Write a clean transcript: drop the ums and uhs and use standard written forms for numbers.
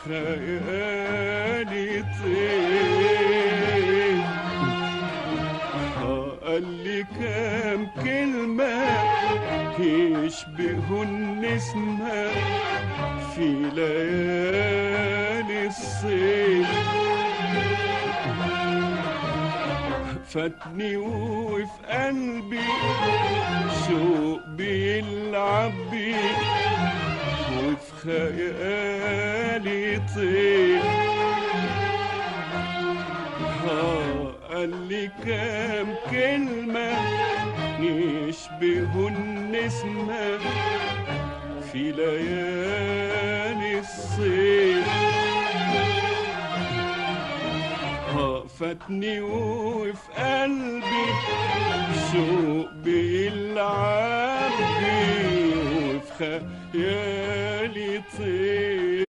خيالي طير. قال لي كام كلمة يشبهوا النسمة في ليالي الصيف. فاتني وفي قلبي شوق بيلعب بيه وفي خيالي طير. قال لي كام كلمة يشبهوا النسمة في ليالي الصيف. فاتني وفي قلبي شوق بيلعب بيه وفي خيالي طير.